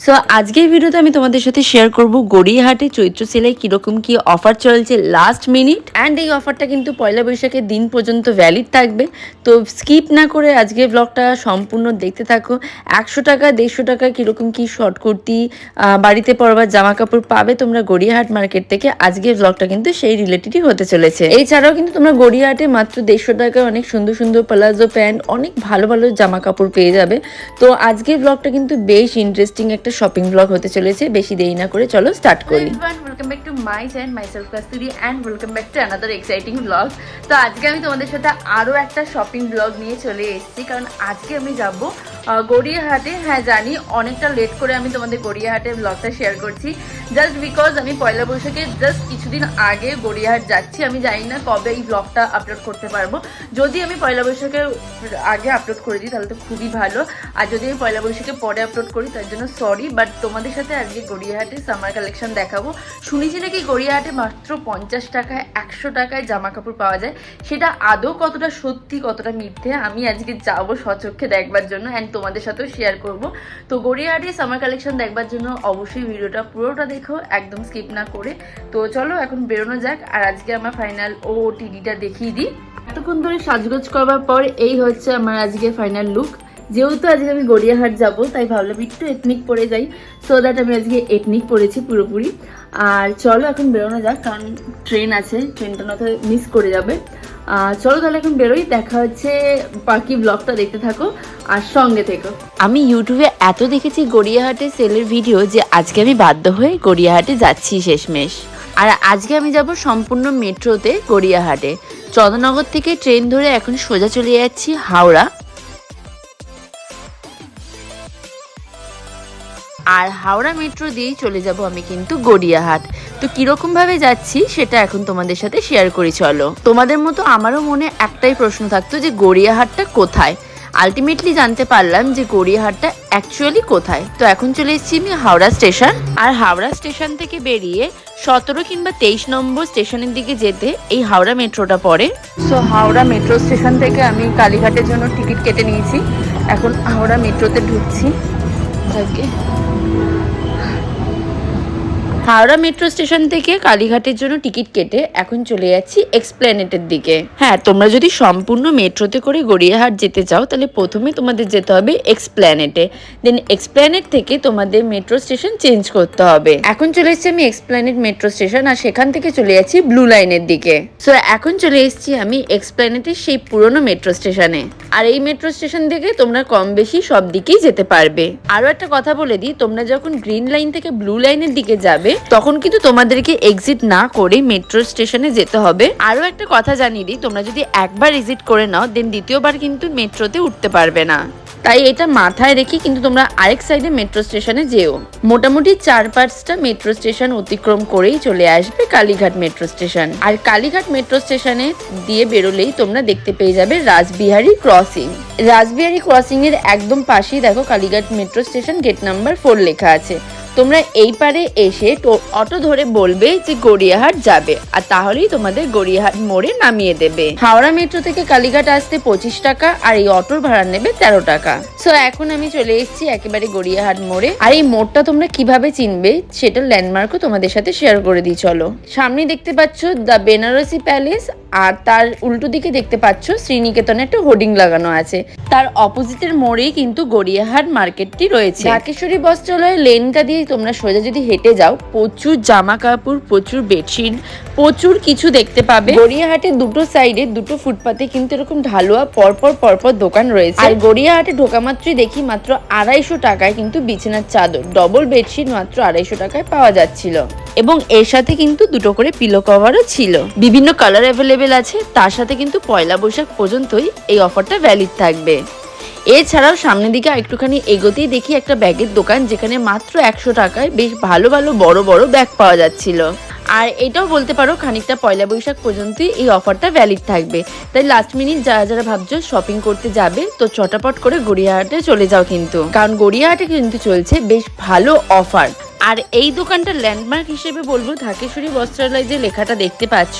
So আজকের ভিডিওতে আমি তোমাদের সাথে শেয়ার করব গড়িয়াহাটে চৈত্র সেলায় কীরকম কি অফার চলছে লাস্ট মিনিট অ্যান্ড এই অফারটা কিন্তু পয়লা বৈশাখের দিন পর্যন্ত ভ্যালিড থাকবে। তো স্কিপ না করে আজকের ব্লগটা সম্পূর্ণ দেখতে থাকো। 100 টাকা 150 টাকা কীরকম কি শর্ট কুর্তি বাড়িতে পরবার জামা কাপড় পাবে তোমরা গড়িয়াহাট মার্কেট থেকে। আজকের ব্লগটা কিন্তু সেই রিলেটেডই হতে চলেছে। এছাড়াও কিন্তু তোমরা গড়িয়াহাটে মাত্র 150 টাকায় অনেক সুন্দর সুন্দর প্লাজো প্যান্ট অনেক ভালো ভালো জামা কাপড় পেয়ে যাবে। তো আজকের ব্লগটা কিন্তু বেশ ইন্টারেস্টিং একটা শপিং ব্লগ হতে চলেছে। বেশি দেরি না করে চলো স্টার্ট করি। Welcome back to my channel myself Kasturi and welcome back to another exciting blog. তো আজকে আমি তোমাদের সাথে আরো একটা শপিং ব্লগ নিয়ে চলে এসেছি, কারণ আজকে আমি যাব গড়িয়াহাটে। হ্যাঁ জানি অনেকটা লেট করে আমি তোমাদের গড়িয়াহাটের ব্লগটা শেয়ার করছি, জাস্ট বিকজ আমি পয়লা বৈশাখে জাস্ট কিছুদিন আগে গড়িয়াহাট যাচ্ছি। আমি জানি না কবে এই ব্লগটা আপলোড করতে পারবো। যদি আমি পয়লা বৈশাখের আগে আপলোড করে দিই তাহলে তো খুবই ভালো, আর যদি আমি পয়লা বৈশাখে পরে আপলোড করি তার জন্য সরি। বাট তোমাদের সাথে আজকে গড়িয়াহাটে সামার কালেকশন দেখাবো। শুনেছি নাকি গড়িয়াহাটে মাত্র 50 টাকায় 100 টাকায় জামা কাপড় পাওয়া যায়। সেটা আদৌ কতটা সত্যি কতটা মিথ্যে আমি আজকে যাবো স্বচক্ষে দেখবার জন্য অ্যান্ড তোমাদের সাথেও শেয়ার করব। তো গড়িয়াহাটে সামার কালেকশন দেখবার জন্য অবশ্যই ভিডিওটা পুরোটা দেখো, একদম স্কিপ না করে। তো চলো এখন বেরোনো যাক। আর আজকে আমার ফাইনাল ওটিডিটা দেখিয়ে দিই। এতক্ষণ ধরে সাজগোজ করবার পর এই হচ্ছে আমার আজকে ফাইনাল লুক। যেহেতু আজকে আমি গড়িয়াহাট যাব তাই ভাবলাম একটু এথনিক পরে যাই, সো দ্যাট আমি আজকে এথনিক পরেছি পুরোপুরি। আর চলো এখন বেরোনো যাক, কারণ ট্রেন আছে, ট্রেনটা না তো মিস করে যাবে। চলো তাহলে এখন বেরোই, দেখা হচ্ছে। বাকি ব্লগটা দেখতে থাকো আর সঙ্গে থেকো। আমি ইউটিউবে এত দেখেছি গড়িয়াহাটে সেলের ভিডিও যে আজকে আমি বাধ্য হয়ে গড়িয়াহাটে যাচ্ছি শেষমেশ। আর আজকে আমি যাব সম্পূর্ণ মেট্রোতে গড়িয়াহাটে। চন্দ্রনগর থেকে ট্রেন ধরে এখন সোজা চলে যাচ্ছি হাওড়া। আর হাওড়া মেট্রো দিয়েই চলে যাব আমি কিন্তু গড়িয়াহাট। তো কিরকম ভাবে যাচ্ছি সেটা এখন তোমাদের সাথে শেয়ার করি চলো। তোমাদের মতো আমারও মনে একটাই প্রশ্ন থাকতো যে গড়িয়াহাটটা কোথায়। আলটিমেটলি জানতে পারলাম যে গড়িয়াহাটটা অ্যাকচুয়ালি কোথায়। তো এখন চলে এসেছি আমি হাওড়া স্টেশন। আর হাওড়া স্টেশন থেকে বেরিয়ে 17 কিংবা 23 নম্বর স্টেশনের দিকে যেতে এই হাওড়া মেট্রোটা পড়ে। সো হাওড়া মেট্রো স্টেশন থেকে আমি কালীঘাটের জন্য টিকিট কেটে নিয়েছি। এখন হাওড়া মেট্রোতে ঢুকছি। হাওড়া মেট্রো স্টেশন থেকে কালীঘাটের জন্য টিকিট কেটে এখন চলে যাচ্ছি এক্সপ্ল্যানেটের দিকে। হ্যাঁ, তোমরা যদি সম্পূর্ণ মেট্রোতে করে গড়িয়াহাট যেতে চাও তাহলে প্রথমে তোমাদের যেতে হবে এক্সপ্ল্যানেটে, দেন এক্সপ্ল্যানেট থেকে তোমাদের মেট্রো স্টেশন চেঞ্জ করতে হবে। এখন চলে এসেছি আমি এক্সপ্ল্যানেট মেট্রো স্টেশন, আর সেখান থেকে চলে যাচ্ছি ব্লু লাইনের দিকে। সো এখন চলে এসেছি আমি এক্সপ্ল্যানেটের সেই পুরনো মেট্রো স্টেশনে। আর এই মেট্রো স্টেশন থেকে তোমরা কম বেশি সব দিকেই যেতে পারবে। আরো একটা কথা বলে দিই, তোমরা যখন গ্রিন লাইন থেকে ব্লু লাইনের দিকে যাবে তখন কিন্তু তোমাদেরকে এক্সিট না করে মেট্রো স্টেশনে যেতে হবে। আরো একটা কথা জানিয়ে দিই, তোমরা যদি একবার এক্সিট করে নাও দেন দ্বিতীয়বার কিন্তু মেট্রোতে উঠতে পারবে না। তাই এটা মাথায় রেখে কিন্তু তোমরা আরেক সাইডে মেট্রো স্টেশনে যেও। মোটামুটি 4-5টা মেট্রো স্টেশন অতিক্রম করেই চলে আসবে কালীঘাট মেট্রো স্টেশন। আর কালীঘাট মেট্রো স্টেশনে দিয়ে বেরোলেই তোমরা দেখতে পেয়ে যাবে রাসবিহারী ক্রসিং। রাসবিহারী ক্রসিং এর একদম পাশেই দেখো Kalighat metro station gate number 4 লেখা আছে। তোমরা এই পারে এসে অটো ধরে বলবে যে গড়িয়াহাট যাবে, আর তাহলেই তোমাদের গড়িয়াহাট মোড়ে নামিয়ে দেবে। হাওড়া মেট্রো থেকে কালীঘাট আসতে 25 টাকা, আর এই অটোর ভাড়া নেবে 13 টাকা। সো এখন আমি চলে এসেছি একেবারে গড়িয়াহাট মোড়ে। আর এই মোড়টা তোমরা কিভাবে চিনবে সেটা ল্যান্ডমার্কও তোমাদের সাথে শেয়ার করে দিই চলো। সামনে দেখতে পাচ্ছ দ্য বেনারসি প্যালেস, আর তার উল্টো দিকে দেখতে পাচ্ছ শ্রীনিকেতনে একটা হোর্ডিং লাগানো আছে। তার অপোজিটের মোড়েই কিন্তু গড়িয়াহাট মার্কেটটি রয়েছে। ঢাকেশ্বরী বস্ত্রালয়ের লেনটা দিয়ে তোমরা সোজা যদি হেঁটে যাও প্রচুর জামা কাপড়, প্রচুর বেডশিট, প্রচুর কিছু দেখতে পাবে। গড়িয়াহাটের দুটো সাইডে দুটো ফুটপাতে কিন্তু এরকম ঢালুয়া পরপর দোকান রয়েছে। আর গড়িয়াহাটে ঢোকা মাত্রই দেখি মাত্র 250 টাকায় কিন্তু বিছানার চাদর, ডবল বেডশিট মাত্র 250 টাকায় পাওয়া যাচ্ছিল। এবং এর সাথে কিন্তু দুটো করে পিলো কভারও ছিল। বিভিন্ন কালার অ্যাভেলেবেল আছে। তার সাথে কিন্তু পয়লা বৈশাখ পর্যন্তই এই অফারটা ভ্যালিড থাকবে। এছাড়াও সামনের দিকে একটুখানি এগোতেই দেখি একটা ব্যাগের দোকান, যেখানে মাত্র 100 টাকায় বেশ ভালো ভালো বড় বড় ব্যাগ পাওয়া যাচ্ছিল। আর এটাও বলতে পারো খানিকটা পয়লা বৈশাখ পর্যন্তই এই অফারটা ভ্যালিড থাকবে। তাই লাস্ট মিনিট যারা যারা ভাবছো শপিং করতে যাবে তো চটাপট করে গড়িয়াহাটে চলে যাও কিন্তু, কারণ গড়িয়াহাটে কিন্তু চলছে বেশ ভালো অফার। আর এই দোকানটার ল্যান্ডমার্ক হিসেবে বলবো ঢাকেশ্বরী বস্ত্রালয় যে লেখাটা দেখতে পাচ্ছ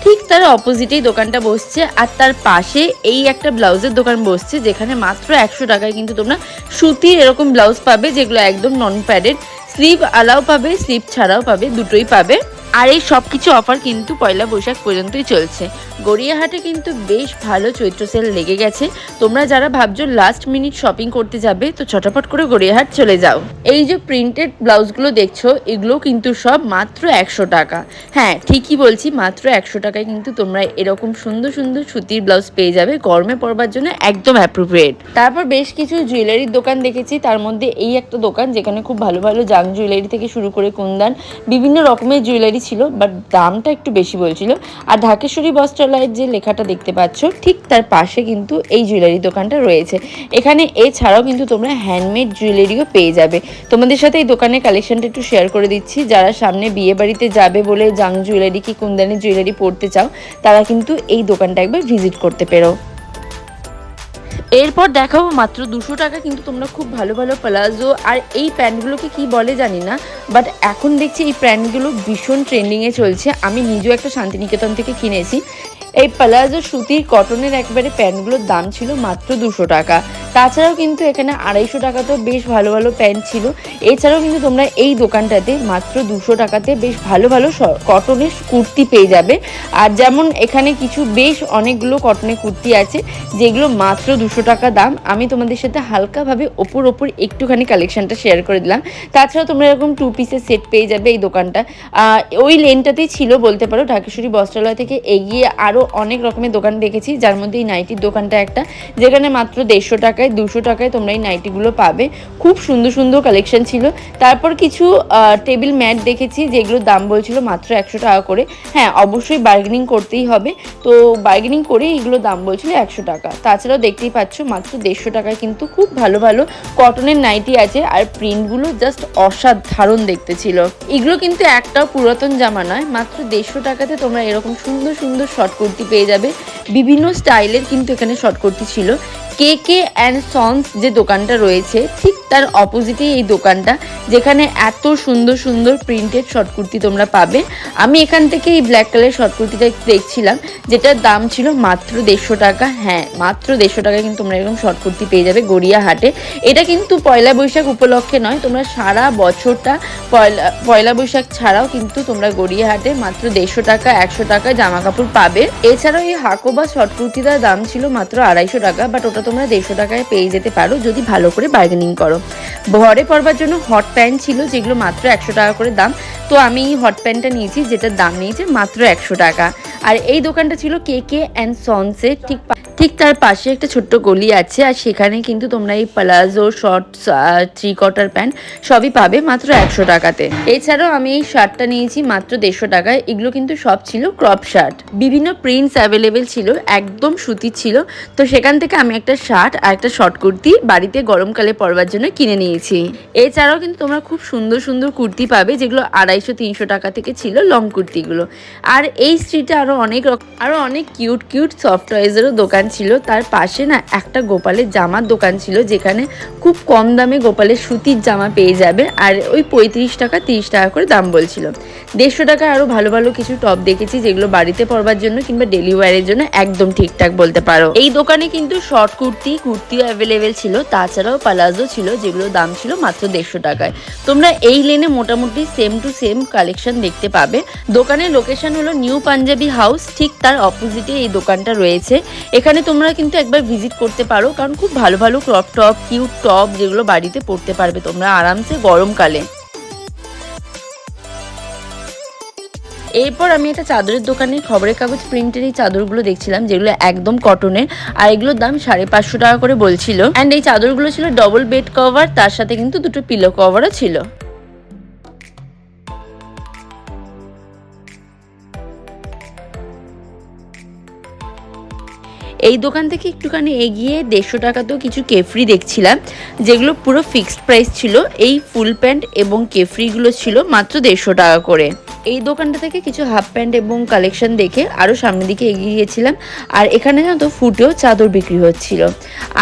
ঠিক তার অপোজিটেই দোকানটা বসছে। আর তার পাশে এই একটা ব্লাউজের দোকান বসছে যেখানে মাত্র 100 টাকায় কিন্তু তোমরা সুতির এরকম ব্লাউজ পাবে, যেগুলো একদম নন প্যাডেড, স্লিভ আলাও পাবে, স্লিভ ছাড়াও পাবে, দুটোই পাবে। আর এই সব কিছু অফার কিন্তু পয়লা বৈশাখ পর্যন্তই চলছে। গড়িয়াহাটে কিন্তু বেশ ভালো চৈত্র সেল লেগে গেছে। তোমরা যারা ভাবছো লাস্ট মিনিট শপিং করতে যাবে তো ছটাফট করে গড়িয়াহাট চলে যাও। এই যে প্রিন্টেড ব্লাউজগুলো দেখছো এগুলো কিন্তু সব মাত্র 100 টাকা। হ্যাঁ ঠিকই বলছি, মাত্র 100 টাকায় কিন্তু তোমরা এরকম সুন্দর সুন্দর সুতির ব্লাউজ পেয়ে যাবে, গরমে পরবার জন্য একদম অ্যাপ্রোপ্রিয়েট। তারপর বেশ কিছু জুয়েলারির দোকান দেখেছি, তার মধ্যে এই একটা দোকান যেখানে খুব ভালো ভালো জাং জুয়েলারি থেকে শুরু করে কুন্দান বিভিন্ন রকমের জুয়েলারি ছিল, বাট দামটা একটু বেশি বলছিল। আর ঢাকেশ্বরী বস্ত্রালয়ের যে লেখাটা দেখতে পাচ্ছ ঠিক তার পাশে কিন্তু এই জুয়েলারি দোকানটা রয়েছে। এখানে এছাড়াও কিন্তু তোমরা হ্যান্ডমেড জুয়েলারিও পেয়ে যাবে। তোমাদের সাথে এই দোকানের কালেকশনটা একটু শেয়ার করে দিচ্ছি। যারা সামনে বিয়ে বাড়িতে যাবে বলে জাং জুয়েলারি কি কুন্দানি জুয়েলারি পরতে চাও তারা কিন্তু এই দোকানটা একবার ভিজিট করতে পারো। এরপর দেখাবো মাত্র 200 টাকা কিন্তু তোমরা খুব ভালো ভালো প্লাজো আর এই প্যান্টগুলোকে কি বলে জানি না, বাট এখন দেখছি এই প্যান্টগুলো ভীষণ ট্রেন্ডিংয়ে চলছে। আমি নিজেও একটা শান্তিনিকেতন থেকে কিনেছি। এই প্লাজো সুতির কটনের একবারে প্যান্টগুলোর দাম ছিল মাত্র 200 টাকা। তাছাড়াও কিন্তু এখানে 250 টাকাতেও বেশ ভালো ভালো প্যান্ট ছিল। এছাড়াও কিন্তু তোমরা এই দোকানটাতে মাত্র 200 টাকাতে বেশ ভালো ভালো কটনের কুর্তি পেয়ে যাবে। আর যেমন এখানে কিছু বেশ অনেকগুলো কটনের কুর্তি আছে যেগুলো মাত্র 200 টাকা দাম। আমি তোমাদের সাথে হালকাভাবে ওপর একটুখানি কালেকশনটা শেয়ার করে দিলাম। তাছাড়াও তোমরা এরকম 2 পিসের সেট পেয়ে যাবে এই দোকানটা। ওই লেনটাতেই ছিল বলতে পারো। ঢাকেশ্বরী বস্ত্রালয় থেকে এগিয়ে আরও অনেক রকমের দোকান দেখেছি, যার মধ্যে এই নাইটির দোকানটা একটা, যেখানে মাত্র 150 টাকায় 200 টাকায় তোমরা এই নাইটিগুলো পাবে। খুব সুন্দর সুন্দর কালেকশন ছিল। তারপর কিছু টেবিল ম্যাট দেখেছি যেগুলোর দাম বলছিল মাত্র 100 টাকা করে। হ্যাঁ অবশ্যই বার্গেনিং করতেই হবে, তো বার্গেনিং করে এগুলো দাম বলছিল 100 টাকা। তাছাড়াও দেখতেই পাচ্ছ মাত্র 150 টাকায় কিন্তু খুব ভালো ভালো কটনের নাইটি আছে। আর প্রিন্টগুলো জাস্ট অসাধারণ দেখতে ছিল। এগুলো কিন্তু একটাও পুরাতন জামা নয়, মাত্র 150 টাকাতে তোমরা এরকম সুন্দর সুন্দর শর্ট কুর্তি পেয়ে যাবে। বিভিন্ন স্টাইলের কিন্তু এখানে শর্ট কুর্তি ছিল। কেকে অ্যান্ড সন্স যে দোকানটা রয়েছে ঠিক তার অপোজিটেই এই দোকানটা, যেখানে এত সুন্দর সুন্দর প্রিন্টেড শর্ট কুর্তি তোমরা পাবে। আমি এখান থেকে এই ব্ল্যাক কালার শর্ট কুর্তিটা দেখছিলাম, যেটার দাম ছিল মাত্র 150 টাকা। হ্যাঁ মাত্র 150 টাকা কিন্তু তোমরা এরকম শর্ট কুর্তি পেয়ে যাবে গড়িয়াহাটে। এটা কিন্তু পয়লা বৈশাখ উপলক্ষে নয়, তোমরা সারা বছরটা পয়লা বৈশাখ ছাড়াও কিন্তু তোমরা গড়িয়াহাটে মাত্র 150 টাকা 100 টাকা জামা কাপড় পাবে। এছাড়াও এই হাকোবা শর্ট কুর্তিটার দাম ছিল মাত্র 250 টাকা, বাট ওটা তোমরা 150 টাকায় পেয়ে যেতে পারো যদি ভালো করে বার্গেনিং করো। ঘরে পরবার জন্য হট প্যান্ট ছিল যেগুলো মাত্র 100 টাকা করে দাম, তো আমি এই হট প্যান্টটা নিয়েছি যেটার দাম নিয়েছে মাত্র 100 টাকা। আর এই দোকানটা ছিল কেকে অ্যান্ড সন্সের ঠিক তার পাশে একটা ছোট্ট গলি আছে, আর সেখানে কিন্তু তোমরা এই প্লাজো শর্টস 3 কোয়ার্টার প্যান্ট সবই পাবে মাত্র 100 টাকাতে। এছাড়াও আমি এই শার্টটা নিয়েছি মাত্র 150 টাকায়। এগুলো কিন্তু সব ছিল ক্রপ শার্ট, বিভিন্ন প্রিন্টস অ্যাভেলেবেল ছিল, একদম সুতির ছিল। তো সেখান থেকে আমি একটা শার্ট আর একটা শর্ট কুর্তি বাড়িতে গরমকালে পরবার জন্য কিনে নিয়েছি। এছাড়াও কিন্তু তোমরা খুব সুন্দর সুন্দর কুর্তি পাবে যেগুলো 250-300 টাকা থেকে ছিল লং কুর্তিগুলো। আর এই স্ট্রিটে আরও অনেক কিউট কিউট সফট টয়েজেরও দোকান ছিল। তার পাশে না একটা গোপালের জামার দোকান ছিল, যেখানে খুব কম দামে গোপালের সুতির জামা পেয়ে যাবে। আর ওই 35 টাকা 30 টাকা করে দাম বলছিল। 150 টাকা আরও ভালো ভালো কিছু টপ দেখেছি যেগুলো বাড়িতে পরবার জন্য কিংবা ডেলি ওয়ারের জন্য একদম ঠিকঠাক বলতে পারো। এই দোকানে কিন্তু শর্ট কুর্তিও অ্যাভেলেবেল ছিল, তাছাড়াও প্লাজো ছিল যেগুলো দাম ছিল মাত্র 150 টাকায়। তোমরা এই লেনে মোটামুটি সেম টু সেম কালেকশন দেখতে পাবে। দোকানের লোকেশন হলো নিউ পাঞ্জাবি হাউস, ঠিক তার অপোজিটে এই দোকানটা রয়েছে। এখানে তোমরা কিন্তু একবার ভিজিট করতে পারো, কারণ খুব ভালো ভালো ক্রপ টপ কিউট টপ যেগুলো বাড়িতে পরতে পারবে তোমরা আরামসে গরমকালে। এরপর আমি একটা চাদরের দোকানে খবরের কাগজ প্রিন্টের এই চাদরগুলো দেখছিলাম যেগুলো একদম কটনের, আর এগুলোর দাম 550 টাকা করে বলছিল। অ্যান্ড এই চাদরগুলো ছিল ডবল বেড কভার, তার সাথে কিন্তু দুটো পিলো কভারও ছিল। এই দোকান থেকে একটুখানি এগিয়ে 150 টাকাতেও কিছু কেফরি দেখছিলাম যেগুলো পুরো ফিক্সড প্রাইস ছিল। এই ফুল প্যান্ট এবং কেফরিগুলো ছিল মাত্র 150 টাকা করে। এই দোকানটা থেকে কিছু হাফ প্যান্ট এবং কালেকশন দেখে আরও সামনের দিকে এগিয়ে গিয়েছিলাম। আর এখানে জানো তো ফুটেও চাদর বিক্রি হচ্ছিল।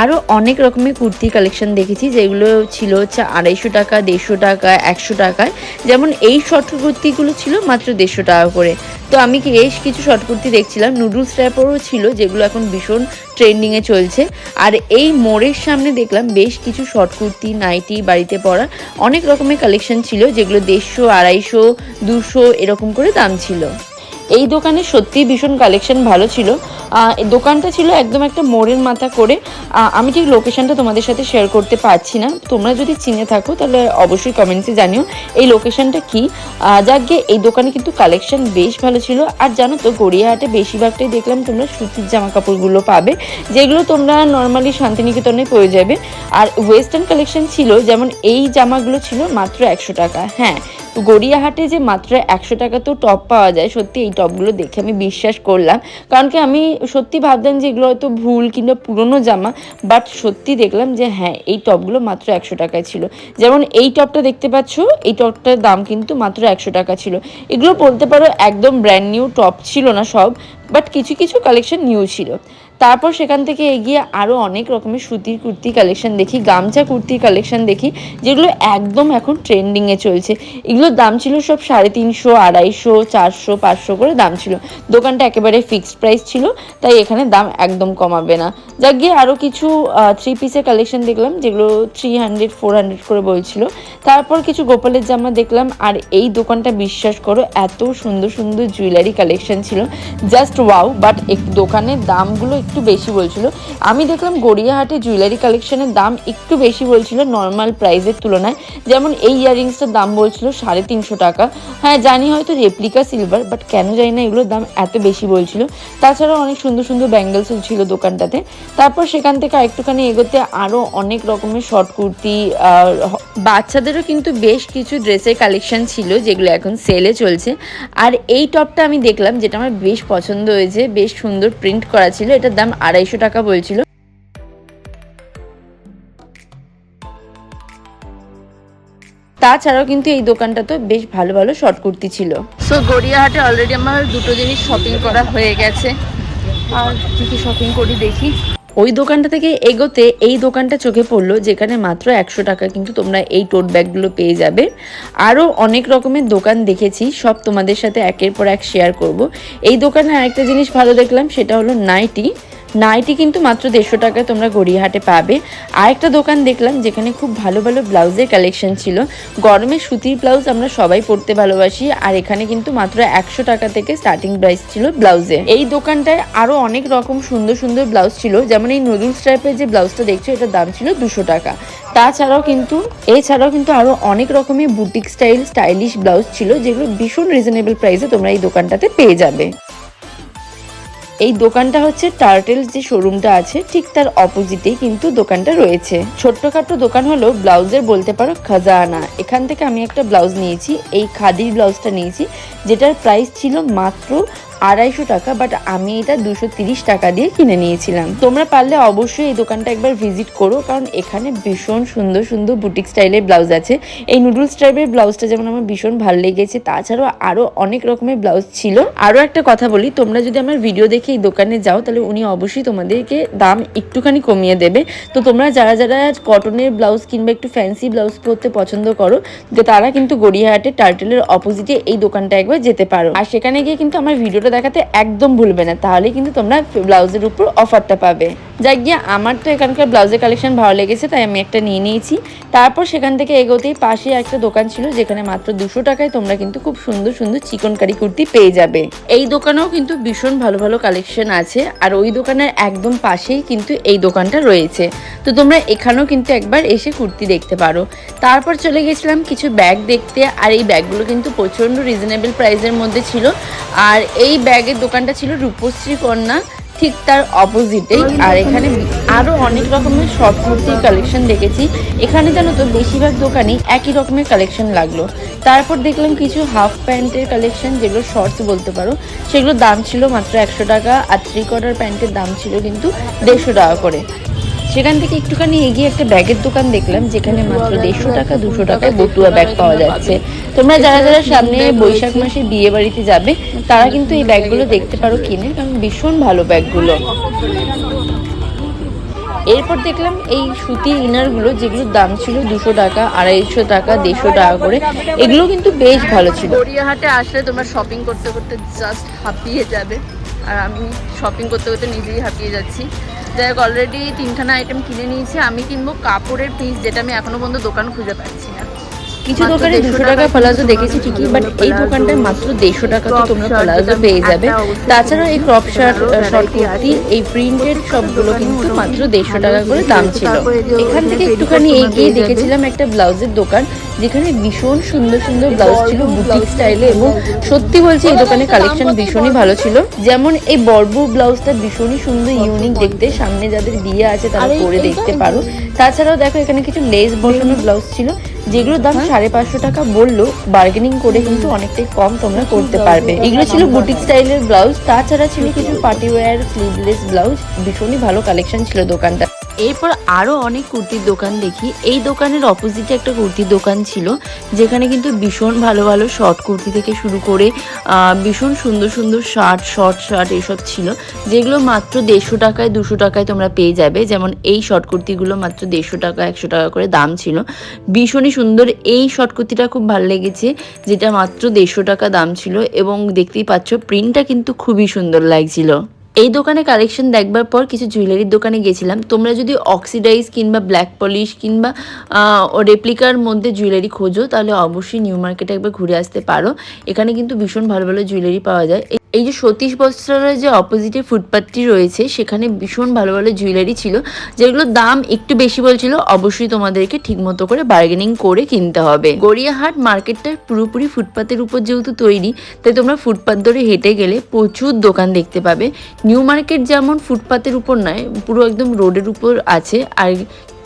আরও অনেক রকমের কুর্তি কালেকশন দেখেছি, যেগুলো ছিল হচ্ছে 250 টাকা, 150 টাকা, 100 টাকায়। যেমন এই শর্ট কুর্তিগুলো ছিল মাত্র 150 টাকা করে। তো আমি বেশ কিছু শর্ট কুর্তি দেখছিলাম, নুডলস টাইপেরও ছিল, যেগুলো এখন ভীষণ ট্রেন্ডিংয়ে চলছে। আর এই মোড়ের সামনে দেখলাম বেশ কিছু শর্ট কুর্তি, নাইটি, বাড়িতে পরা অনেক রকমের কালেকশন ছিল, যেগুলো 150, 250, 200 এরকম করে দাম ছিল। এই দোকানে সত্যিই ভীষণ কালেকশন ভালো ছিল। দোকানটা ছিল একদম একটা মোড়ের মাথা করে। আমি ঠিক লোকেশনটা তোমাদের সাথে শেয়ার করতে পারছি না, তোমরা যদি চিনে থাকো তাহলে অবশ্যই কমেন্টসে জানিও এই লোকেশনটা কি। যাক গিয়ে এই দোকানে কিন্তু কালেকশন বেশ ভালো ছিল। আর জানো তো গড়িয়াহাটে বেশিরভাগটাই দেখলাম তোমরা সুতির জামা কাপড়গুলো পাবে, যেগুলো তোমরা নর্মালি শান্তিনিকেতনে পেয়ে যাবে। আর ওয়েস্টার্ন কালেকশন ছিল, যেমন এই জামাগুলো ছিল মাত্র 100 টাকা। হ্যাঁ, গড়িয়াহাটে যে মাত্র 100 টাকা তো টপ পাওয়া যায়, সত্যি এই টপগুলো দেখে আমি বিশ্বাস করলাম। কারণ কি আমি সত্যি ভাবতাম যে এগুলো হয়তো ভুল কিংবা পুরনো জামা, বাট সত্যি দেখলাম যে হ্যাঁ এই টপগুলো মাত্র 100 টাকায় ছিল। যেমন এই টপটা দেখতে পাচ্ছ, এই টপটার দাম কিন্তু মাত্র 100 টাকা ছিল। এগুলো বলতে পারো একদম ব্র্যান্ড নিউ টপ ছিল না সব, বাট কিছু কিছু কালেকশন নিউ ছিল। তারপর সেখান থেকে এগিয়ে আরও অনেক রকমের সুতির কুর্তি কালেকশন দেখি, গামছা কুর্তির কালেকশন দেখি, যেগুলো একদম এখন ট্রেন্ডিংয়ে চলছে। এগুলোর দাম ছিল সব 350, 250, 400, 500 করে দাম ছিল। দোকানটা একেবারে ফিক্সড প্রাইস ছিল, তাই এখানে দাম একদম কমাবে না। যাক গিয়ে আরও কিছু 3 পিসের কালেকশন দেখলাম, যেগুলো 300, 400 করে বলছিল। তারপর কিছু গোপালের জামা দেখলাম। আর এই দোকানটা বিশ্বাস করো এত সুন্দর সুন্দর জুয়েলারি কালেকশন ছিল, জাস্ট ওয়াও। বাট দোকানের দামগুলো একটু বেশি বলছিল। আমি দেখলাম গড়িয়াহাটে জুয়েলারি কালেকশনের দাম একটু বেশি বলছিল নর্মাল প্রাইসের তুলনায়। যেমন এই ইয়াররিংসটার দাম বলছিল 350 টাকা। হ্যাঁ জানি হয়তো রেপ্লিকা সিলভার, বাট কেন জানি না এগুলোর দাম এত বেশি বলছিল। তাছাড়াও অনেক সুন্দর সুন্দর ব্যাঙ্গেলসও ছিল দোকানটাতে। তারপর সেখান থেকে একটুখানি এগোতে আরও অনেক রকমের শর্ট কুর্তি, বাচ্চাদেরও কিন্তু বেশ কিছু ড্রেসের কালেকশন ছিল, যেগুলো এখন সেলে চলছে। আর এই টপটা আমি দেখলাম, যেটা আমার বেশ পছন্দ হয়েছে, বেশ সুন্দর প্রিন্ট করা ছিল, এটার দাম 250 টাকা বলছিল। তাছাড়াও কিন্তু এই দোকানটা তো বেশ ভালো ভালো শর্ট কুর্তি ছিল। সো গড়িয়াহাটে অলরেডি আমার দুটো জিনিস শপিং করা হয়ে গেছে। আর কি কি শপিং করি দেখি। ওই দোকানটা থেকে এগোতে এই দোকানটা চোখে পড়লো, যেখানে মাত্র 100 টাকা কিন্তু তোমরা এই টোট ব্যাগগুলো পেয়ে যাবে। আরও অনেক রকমের দোকান দেখেছি, সব তোমাদের সাথে একের পর এক শেয়ার করব। এই দোকানে আরেকটা জিনিস ভালো দেখলাম, সেটা হলো নাইটি কিন্তু মাত্র 150 টাকায় তোমরা গড়িয়াহাটে পাবে। আরেকটা দোকান দেখলাম যেখানে খুব ভালো ভালো ব্লাউজের কালেকশন ছিল। গরমে সুতির ব্লাউজ আমরা সবাই পরতে ভালোবাসি, আর এখানে কিন্তু মাত্র 100 টাকা থেকে স্টার্টিং প্রাইস ছিল ব্লাউজে। এই দোকানটায় আরও অনেক রকম সুন্দর সুন্দর ব্লাউজ ছিল, যেমন এই নুডলস টাইপের যে ব্লাউজটা দেখছো, এটার দাম ছিল 200 টাকা। এছাড়াও কিন্তু আরও অনেক রকমের বুটিক স্টাইলিশ ব্লাউজ ছিল, যেগুলো ভীষণ রিজনেবল প্রাইসে তোমরা এই দোকানটাতে পেয়ে যাবে। এই দোকানটা হচ্ছে টার্টেলস যে শোরুমটা আছে ঠিক তার অপোজিটেই কিন্তু দোকানটা রয়েছে। ছোট্টখাট্টো দোকান হলো ব্লাউজের, বলতে পারো খাজানা। এখান থেকে আমি একটা ব্লাউজ নিয়েছি, এই খাদির ব্লাউজটা নিয়েছি, যেটার প্রাইস ছিল মাত্র 250 টাকা, বাট আমি এটা 230 টাকা দিয়ে কিনে নিয়েছিলাম। তোমরা পারলে অবশ্যই এই দোকানটা একবার ভিজিট করো, কারণ এখানে ভীষণ সুন্দর সুন্দর বুটিক স্টাইলের ব্লাউজ আছে। এই নুডলস টাইপের ব্লাউজটা যেমন আমার ভীষণ ভালো লেগেছে, তাছাড়াও আরও অনেক রকমের ব্লাউজ ছিল। আরও একটা কথা বলি, তোমরা যদি আমার ভিডিও দেখে এই দোকানে যাও, তাহলে উনি অবশ্যই তোমাদেরকে দাম একটুখানি কমিয়ে দেবে। তো তোমরা যারা যারা কটনের ব্লাউজ কিংবা একটু ফ্যান্সি ব্লাউজ পরতে পছন্দ করো, যে তারা কিন্তু গড়িয়াহাটে টার্টেলের অপোজিটে এই দোকানটা একবার যেতে পারো। আর সেখানে গিয়ে কিন্তু আমার ভিডিওটা দেখাতে একদম ভুলবে না, তাহলে কিন্তু তোমরা ব্লাউজের উপর অফারটা পাবে। যাক গিয়ে আমার তো এখানকার ব্লাউজের কালেকশন ভালো লেগেছে, তাই আমি একটা নিয়ে নিয়েছি। তারপর সেখান থেকে এগোতেই পাশে একটা দোকান ছিল, যেখানে মাত্র 200 টাকায় তোমরা কিন্তু খুব সুন্দর সুন্দর চিকনকারি কুর্তি পেয়ে যাবে। এই দোকানেও কিন্তু ভীষণ ভালো ভালো কালেকশন আছে, আর ওই দোকানের একদম পাশেই কিন্তু এই দোকানটা রয়েছে। তো তোমরা এখানেও কিন্তু একবার এসে কুর্তি দেখতে পারো। তারপর চলে গেছিলাম কিছু ব্যাগ দেখতে, আর এই ব্যাগগুলো কিন্তু প্রচণ্ড রিজনেবল প্রাইসের মধ্যে ছিল। আর এই ব্যাগের দোকানটা ছিল রূপশ্রী কন্যা, ঠিক তার অপোজিটেই। আর এখানে আরও অনেক রকমের শর্ট কুর্তির কালেকশন দেখেছি। এখানে জানো তো বেশিরভাগ দোকানেই একই রকমের কালেকশন লাগলো। তারপর দেখলাম কিছু হাফ প্যান্টের কালেকশন, যেগুলো শর্টস বলতে পারো, সেগুলোর দাম ছিল মাত্র 100 টাকা। আর 3/4 প্যান্টের দাম ছিল কিন্তু 150 টাকা করে। সেখান থেকে একটুখানি এগিয়ে একটা ব্যাগের দোকান দেখলাম, যেখানে মাত্র 150 টাকা 200 টাকায় বটুয়া ব্যাগ পাওয়া যাচ্ছে। তোমরা যারা যারা সামনে বৈশাখ মাসে বিয়ে বাড়িতে যাবে তারা কিন্তু এই ব্যাগগুলো দেখতে পারো কিনে, কারণ ভীষণ ভালো ব্যাগগুলো। এরপর দেখলাম এই সুতির ইনারগুলো, যেগুলোর দাম ছিল 200 টাকা, 250 টাকা, 150 টাকা করে। এগুলো কিন্তু বেশ ভালো ছিল। গড়িয়াহাটে আসলে তোমরা শপিং করতে করতে জাস্ট হাঁপিয়ে যাবে, আর আমি শপিং করতে করতে নিজেই হাঁপিয়ে যাচ্ছি। যাই হোক, অলরেডি 3খানা আইটেম কিনে নিয়েছি। আমি কিনবো কাপড়ের পিস, যেটা আমি এখনো পর্যন্ত দোকান খুঁজে পাচ্ছি না। কিছু দোকানে 200 টাকা প্লাজো দেখেছি ঠিকই, বাট এই দোকানটায় মাত্র 150 টাকা তো তোমরা প্লাজো পেয়ে যাবে। তাছাড়া এই ক্রপ শার্ট, শর্ট কুর্তি, এই প্রিন্টেড সবগুলো কিন্তু মাত্র 150 টাকা করে দাম ছিল। এখান থেকে একটুখানি এগিয়ে দেখেছিলাম একটা ব্লাউজের দোকান, যেখানে ভীষণ সুন্দর সুন্দর ব্লাউজ ছিল বুটিক স্টাইলে, এবং সত্যি বলছি এই দোকানের কালেকশন ভীষণই ভালো ছিল। যেমন এই বর্বু ব্লাউজটা ভীষণই সুন্দর, ইউনিক দেখতে, সামনে যাদের বিয়ে আছে তারা পরে দেখতে পারো। তাছাড়াও দেখো এখানে কিছু লেস বসানো ব্লাউজ ছিল, যেগুলোর দাম 550 টাকা বললো, বার্গেনিং করে কিন্তু অনেকটাই কম তোমরা করতে পারবে। এগুলো ছিল বুটিক স্টাইলের ব্লাউজ। তাছাড়া ছিল কিছু পার্টি ওয়্যার স্লিভলেস ব্লাউজ, ভীষণই ভালো কালেকশন ছিল দোকানটা। এরপর আরও অনেক কুর্তির দোকান দেখি। এই দোকানের অপোজিটে একটা কুর্তির দোকান ছিল, যেখানে কিন্তু ভীষণ ভালো ভালো শর্ট কুর্তি থেকে শুরু করে ভীষণ সুন্দর সুন্দর শর্ট শার্ট এসব ছিল, যেগুলো মাত্র 150 টাকায় 200 টাকায় তোমরা পেয়ে যাবে। যেমন এই শর্ট কুর্তিগুলো মাত্র 150 টাকা 100 টাকা করে দাম ছিল, ভীষণই সুন্দর। এই শর্ট কুর্তিটা খুব ভালো লেগেছে, যেটা মাত্র 150 টাকা দাম ছিল, এবং দেখতেই পাচ্ছ প্রিন্টটা কিন্তু খুবই সুন্দর লাগছিল। এই দোকানে কালেকশন দেখবার পর কিছু জুয়েলারির দোকানে গেছিলাম। তোমরা যদি অক্সিডাইজ কিংবা ব্ল্যাক পলিশ কিংবা রেপ্লিকার মধ্যে জুয়েলারি খোঁজো, তাহলে অবশ্যই নিউ মার্কেটে একবার ঘুরে আসতে পারো। এখানে কিন্তু ভীষণ ভালো ভালো জুয়েলারি পাওয়া যায়। এই যে সতীশ বস্ত্রালয়ের যে অপোজিটে ফুটপাথটি রয়েছে, সেখানে ভীষণ ভালো ভালো জুয়েলারি ছিল, যেগুলোর দাম একটু বেশি বলছিল। অবশ্যই তোমাদেরকে ঠিকমতো করে বার্গেনিং করে কিনতে হবে। গড়িয়াহাট মার্কেটটা পুরোপুরি ফুটপাথের উপর যেহেতু তৈরি, তাই তোমরা ফুটপাথ ধরে হেঁটে গেলে প্রচুর দোকান দেখতে পাবে। নিউ মার্কেট যেমন ফুটপাথের উপর নয়, পুরো একদম রোডের উপর আছে, আর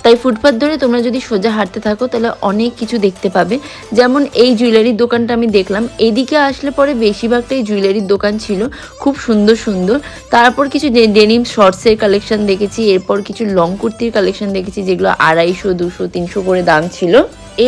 তাই ফুটপাথ ধরে তোমরা যদি সোজা হাঁটতে থাকো তাহলে অনেক কিছু দেখতে পাবে। যেমন এই জুয়েলারির দোকানটা আমি দেখলাম, এদিকে আসলে পরে বেশিরভাগটাই জুয়েলারির দোকান ছিল, খুব সুন্দর সুন্দর। তারপর কিছু ডেনিম শর্টসের কালেকশন দেখেছি, এরপর কিছু লং কুর্তির কালেকশন দেখেছি, যেগুলো 250, 200, 300 করে দাম ছিল।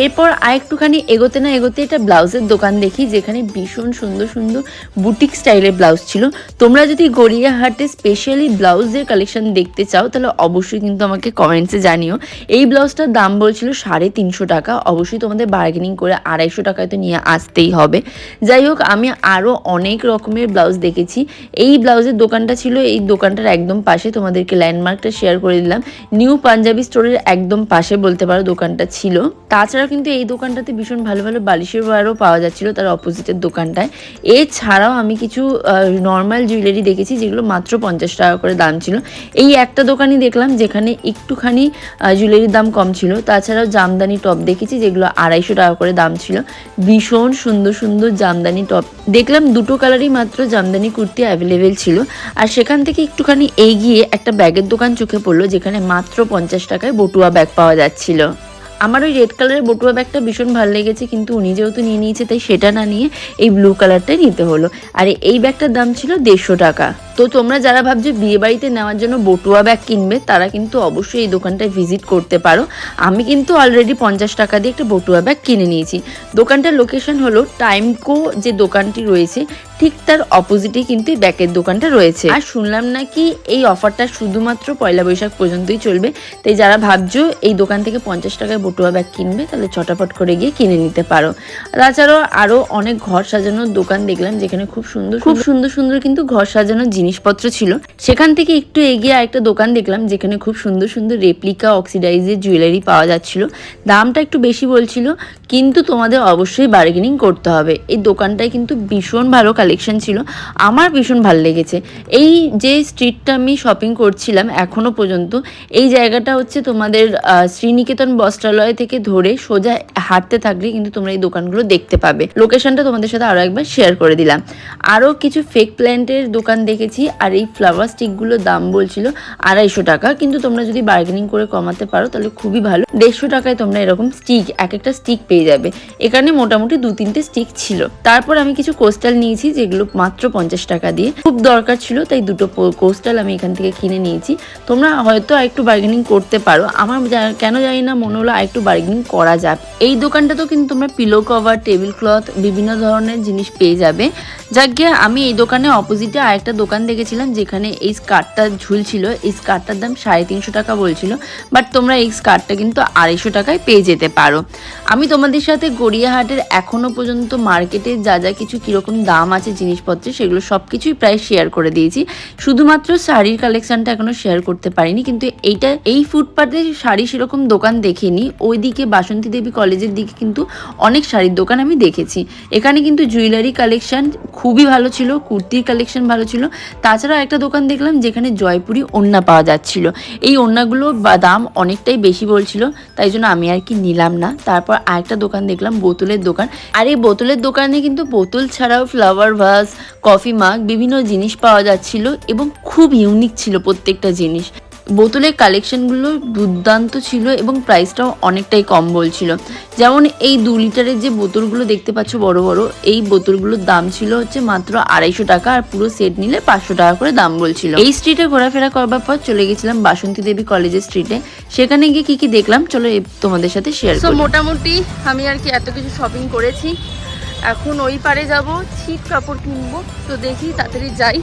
এরপর আরেকটুখানি এগোতে না এগোতে একটা ব্লাউজের দোকান দেখি, যেখানে ভীষণ সুন্দর সুন্দর বুটিক স্টাইলের ব্লাউজ ছিল। তোমরা যদি গড়িয়াহাটে স্পেশালি ব্লাউজের কালেকশন দেখতে চাও, তাহলে অবশ্যই কিন্তু আমাকে কমেন্টসে জানিও। এই ব্লাউজটার দাম বলছিল 350 টাকা, অবশ্যই তোমাদের বার্গেনিং করে 250 টাকায় তো নিয়ে আসতেই হবে। যাই হোক, আমি আরও অনেক রকমের ব্লাউজ দেখেছি। এই ব্লাউজের দোকানটা ছিল এই দোকানটার একদম পাশে, তোমাদেরকে ল্যান্ডমার্কটা শেয়ার করে দিলাম। নিউ পাঞ্জাবি স্টোরের একদম পাশে বলতে পারো দোকানটা ছিল। তাছাড়া কিন্তু এই দোকানটাতে ভীষণ ভালো ভালো বালিশের ওয়্যারও পাওয়া যাচ্ছিল তার অপোজিটের দোকানটায়। এছাড়াও আমি কিছু নর্মাল জুয়েলারি দেখেছি, যেগুলো মাত্র 50 টাকা করে দাম ছিল। এই একটা দোকানই দেখলাম যেখানে একটুখানি জুয়েলারির দাম কম ছিল। তাছাড়াও জামদানি টপ দেখেছি, যেগুলো 250 টাকা করে দাম ছিল। ভীষণ সুন্দর সুন্দর জামদানি টপ দেখলাম, দুটো কালারই মাত্র জামদানি কুর্তি অ্যাভেলেবেল ছিল। আর সেখান থেকে একটুখানি এগিয়ে একটা ব্যাগের দোকান চোখে পড়লো, যেখানে মাত্র 50 টাকায় বটুয়া ব্যাগ পাওয়া যাচ্ছিল। আমার ওই রেড কালারের বটুয়া ব্যাগটা ভীষণ ভালো লেগেছে, কিন্তু উনি যেহেতু নিয়ে নিয়েছে তাই সেটা না নিয়ে এই ব্লু কালারটাই নিতে হলো। আর এই ব্যাগটার দাম ছিল 150 টাকা। তো তোমরা যারা ভাবছো বিয়ে বাড়িতে নেওয়ার জন্য বটুয়া ব্যাগ কিনবে, তারা কিন্তু অবশ্যই এই দোকানটায় ভিজিট করতে পারো। আমি কিন্তু অলরেডি 50 টাকা দিয়ে একটা বটুয়া ব্যাগ কিনে নিয়েছি। দোকানটার লোকেশন হলো টাইমকো যে দোকানটি রয়েছে, ঠিক তার অপোজিটেই কিন্তু এই ব্যাগের দোকানটা রয়েছে। আর শুনলাম নাকি এই অফারটা শুধুমাত্র পয়লা বৈশাখ পর্যন্তই চলবে, তাই যারা ভাবছো এই দোকান থেকে 50 টাকায় বটুয়া ব্যাগ কিনবে, তাহলে চটাপট করে গিয়ে কিনে নিতে পারো। তাছাড়াও আরও অনেক ঘর সাজানোর দোকান দেখলাম, যেখানে খুব সুন্দর সুন্দর কিন্তু ঘর সাজানোর জিনিসপত্র ছিল। সেখান থেকে একটু এগিয়ে আরেকটা দোকান দেখলাম, যেখানে খুব সুন্দর সুন্দর রেপ্লিকা অক্সিডাইজের জুয়েলারি পাওয়া যাচ্ছিল। দামটা একটু বেশি বলছিল, কিন্তু তোমাদের অবশ্যই বার্গেনিং করতে হবে। এই দোকানটায় কিন্তু ভীষণ ভালো কালেকশন ছিল, আমার ভীষণ ভালো লেগেছে। এই যে স্ট্রিটটা আমি শপিং করছিলাম এখনো পর্যন্ত, এই জায়গাটা হচ্ছে তোমাদের শ্রীনিকেতন বস্ত্রালয় থেকে ধরে সোজা হাঁটতে থাকলে কিন্তু তোমরা এই দোকানগুলো দেখতে পাবে। লোকেশনটা তোমাদের সাথে আরও একবার শেয়ার করে দিলাম। আরও কিছু ফেক প্ল্যান্টের দোকান দেখেছি, নিয়েছি। আর এই ফ্লাওয়ার স্টিকগুলোর দাম বলছিল 250 টাকা, কিন্তু তোমরা যদি বার্গেনিং করে কমাতে পারো তাহলে খুবই ভালো। 150 টাকায় তোমরা এরকম স্টিক, এক একটা স্টিক পেয়ে যাবে। এখানে মোটামুটি 2-3টে স্টিক ছিল। তারপর আমি কিছু কোস্টাল নিয়েছি, যেগুলো মাত্র 50 টাকা দিয়ে। খুব দরকার ছিল, তাই 2টো কোস্টাল আমি এখান থেকে কিনে নিয়েছি। তোমরা হয়তো আরেকটু বার্গেনিং করতে পারো, আমার কেন জানি না মনে হলো আরেকটু বার্গেনিং করা যাবে। এই দোকানটাতেও কিন্তু তোমরা পিলো কভার, টেবিল ক্লথ, বিভিন্ন ধরনের জিনিস পেয়ে যাবে। যাক গিয়ে আমি এই দোকানে অপোজিটে আরেকটা দোকান দেখেছিলাম, যেখানে এই স্কার্টটা ঝুলছিল। এই স্কার্টটার দাম 350 টাকা বলছিল, বাট তোমরা এই স্কার্টটা কিন্তু 250 টাকায় পেয়ে যেতে পারো। আমি তোমাদের সাথে গড়িয়াহাটের এখনো পর্যন্ত মার্কেটে যা যা কিছু কীরকম দাম আছে জিনিসপত্রে, সেগুলো সব কিছুই প্রায় শেয়ার করে দিয়েছি। শুধুমাত্র শাড়ির কালেকশনটা এখনো শেয়ার করতে পারিনি, কিন্তু এই ফুটপাতে শাড়ি সেরকম দোকান দেখিনি। ওইদিকে বাসন্তী দেবী কলেজের দিকে কিন্তু অনেক শাড়ির দোকান আমি দেখেছি। এখানে কিন্তু জুয়েলারি কালেকশন খুবই ভালো ছিল, কুর্তির কালেকশন ভালো ছিল। তাছাড়া একটা দোকান দেখলাম যেখানে জয়পুরি ওড়না পাওয়া যাচ্ছিল। এই ওড়নাগুলো দাম অনেকটাই বেশি বলছিল, তাই জন্য আমি আর কি নিলাম না। তারপর আরেকটা দোকান দেখলাম, বোতলের দোকান। আর এই বোতলের দোকানে কিন্তু বোতল ছাড়াও ফ্লাওয়ার ভাস, কফি মাগ, বিভিন্ন জিনিস পাওয়া যাচ্ছিল এবং খুব ইউনিক ছিল প্রত্যেকটা জিনিস। বোতলের কালেকশনগুলো দুর্দান্ত ছিল এবং প্রাইসটাও অনেকটাই কম বলছিল। যেমন এই 2 লিটারের যে বোতলগুলো দেখতে পাচ্ছ বড় বড়, এই বোতলগুলোর দাম ছিল হচ্ছে মাত্র 250 টাকা, আর পুরো সেট নিলে 500 টাকা করে দাম বলছিল। এই স্ট্রিটে ঘোরাফেরা করবার পর চলে গেছিলাম বাসন্তী দেবী কলেজের স্ট্রিটে। সেখানে গিয়ে কি কি দেখলাম চলো তোমাদের সাথে শেয়ার করি। মোটামুটি আমি আর কি এত কিছু শপিং করেছি। এখন ওই পারে যাব, ছিট কাপড় কিনবো, তো দেখি তাড়াতাড়ি যাই।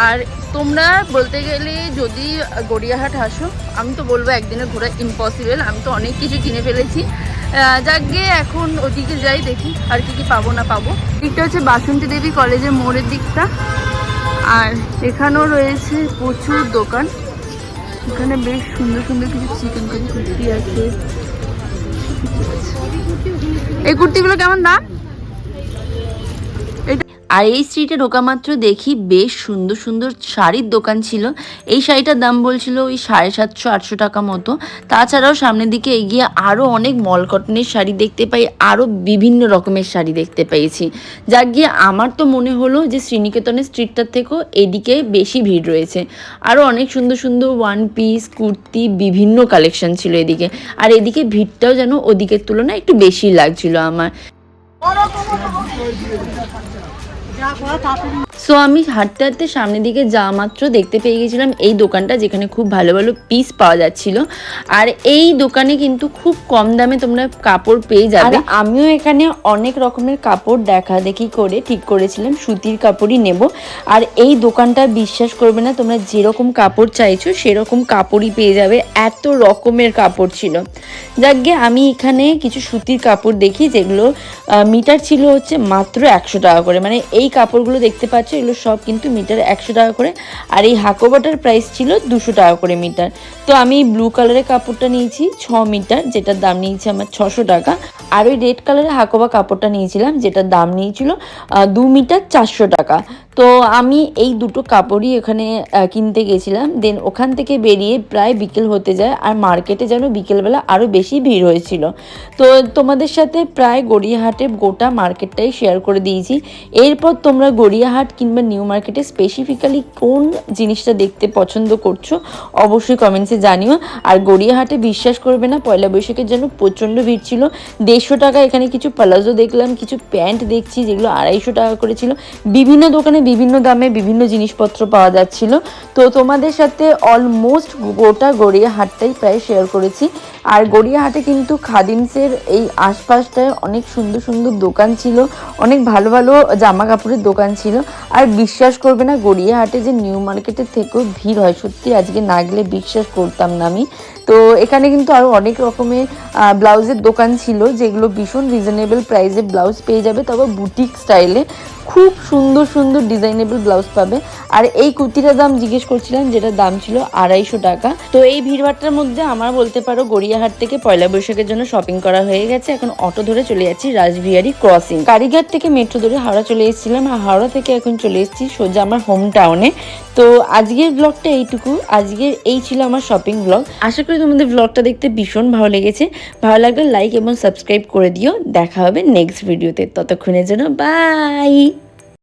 আর তোমরা বলতে গেলে যদি গড়িয়াহাট আসো, আমি তো বলবো একদিনে ঘোরা ইম্পসিবল। আমি তো অনেক কিছু কিনে ফেলেছি। যাক গিয়ে এখন ওদিকে যাই, দেখি আর কি পাবো না পাবো। দিকটা হচ্ছে বাসন্তী দেবী কলেজের মোড়ের দিকটা, আর এখানেও রয়েছে প্রচুর দোকান। এখানে বেশ সুন্দর সুন্দর কিছু চিকেন কারি কুর্তি আছে। এই কুর্তিগুলো কেমন দাম? আর এই স্ট্রিটে ঢোকা মাত্র দেখি বেশ সুন্দর সুন্দর শাড়ির দোকান ছিল। এই শাড়িটার দাম বলছিল ওই 750-800 টাকা মতো। তাছাড়াও সামনের দিকে এগিয়ে আরও অনেক মল কটনের শাড়ি দেখতে পাই, আরও বিভিন্ন রকমের শাড়ি দেখতে পেয়েছি। যাক গিয়ে আমার তো মনে হলো যে শ্রীনিকেতনের স্ট্রিটটার থেকেও এদিকে বেশি ভিড় রয়েছে। আরও অনেক সুন্দর সুন্দর ওয়ান পিস, কুর্তি, বিভিন্ন কালেকশন ছিল এদিকে। আর এদিকে ভিড়টাও যেন ওদিকের তুলনায় একটু বেশি লাগছিল আমার। সো আমি হাঁটতে হাঁটতে সামনের দিকে যাওয়া মাত্র দেখতে পেয়ে গেছিলাম এই দোকানটা, যেখানে খুব ভালো ভালো পিস পাওয়া যাচ্ছিল। আর এই দোকানে কিন্তু খুব কম দামে তোমরা কাপড় পেয়ে যাবে। আমিও এখানে অনেক রকমের কাপড় দেখা দেখি করে ঠিক করেছিলাম সুতির কাপড়ই নেব। আর এই দোকানটা বিশ্বাস করবে না, তোমরা যেরকম কাপড় চাইছো সেরকম কাপড়ই পেয়ে যাবে, এত রকমের কাপড় ছিল। যাক গে আমি এখানে কিছু সুতির কাপড় দেখি, যেগুলো মিটার ছিল হচ্ছে মাত্র 100 টাকা করে। মানে এই কাপড়গুলো দেখতে পাচ্ছ, এগুলো সব কিন্তু মিটার 100 টাকা করে। আর এই হাকোবাটার প্রাইস ছিল 200 টাকা করে মিটার। তো আমি ব্লু কালারের কাপড়টা নিয়েছি 6 মিটার, যেটার দাম নিয়েছে আমার 600 টাকা। আর ওই রেড কালারের হাকোবা কাপড়টা নিয়েছিলাম, যেটার দাম নিয়েছিল 2 মিটার 400 টাকা। তো আমি এই দুটো কাপড়ই এখানে কিনতে গেছিলাম। দেন ওখান থেকে বেরিয়ে প্রায় বিকেল হতে যায়, আর মার্কেটে যেন বিকেলবেলা আরও বেশি ভিড় হয়েছিল। তো তোমাদের সাথে প্রায় গড়িয়াহাটে গোটা মার্কেটটাই শেয়ার করে দিয়েছি। এরপর তোমরা গড়িয়াহাট কিংবা নিউ মার্কেটে স্পেসিফিক্যালি কোন জিনিসটা দেখতে পছন্দ করছো অবশ্যই কমেন্টসে জানিও। আর গড়িয়াহাটে বিশ্বাস করবে না, পয়লা বৈশাখের জন্য প্রচণ্ড ভিড় ছিল। 150 টাকা এখানে কিছু প্লাজো দেখলাম, কিছু প্যান্ট দেখছি যেগুলো 250 টাকা করেছিল। বিভিন্ন দোকানে বিভিন্ন দামে বিভিন্ন জিনিসপত্র পাওয়া যাচ্ছিল। তো তোমাদের সাথে অলমোস্ট গোটা গড়িয়াহাটটাই প্রায় শেয়ার করেছি। আর গড়িয়াহাটে কিন্তু খাদিমসের এই আশপাশটায় অনেক সুন্দর সুন্দর দোকান ছিল, অনেক ভালো ভালো জামা কাপড়ের দোকান ছিল। আর বিশ্বাস করবে না, গড়িয়াহাটে যে নিউ মার্কেটের থেকেও ভিড় হয়, সত্যি আজকে না গেলে বিশ্বাস করতাম না আমি। তো এখানে কিন্তু আরও অনেক রকমের ব্লাউজের দোকান ছিল, যেগুলো ভীষণ রিজনেবল প্রাইসে ব্লাউজ পেয়ে যাবে, তবে বুটিক স্টাইলে খুব সুন্দর সুন্দর ডিজাইনেবল ব্লাউজ পাবে। আর এই কুর্তিটার দাম জিজ্ঞেস করছিলাম, যেটার দাম ছিল 250 টাকা। তো এই ভিড়ভাট্টার মধ্যে আমার বলতে পারো গড়িয়াহাট থেকে পয়লা বৈশাখের জন্য শপিং করা হয়ে গেছে। এখন অটো ধরে চলে যাচ্ছি রাসবিহারী ক্রসিং। কালীঘাট থেকে মেট্রো ধরে হাওড়া চলে এসেছিলাম, আর হাওড়া থেকে এখন চলে এসেছি সোজা আমার হোম টাউনে। তো আজকের ব্লগটা এইটুকু। আজকের এই ছিল আমার শপিং ব্লগ। আশা করি তোমাদের ব্লগটা দেখতে ভীষণ ভালো লেগেছে। ভালো লাগলে লাইক এবং সাবস্ক্রাইব করে দিও। দেখা হবে নেক্সট ভিডিওতে, ততক্ষণের জন্য বাই।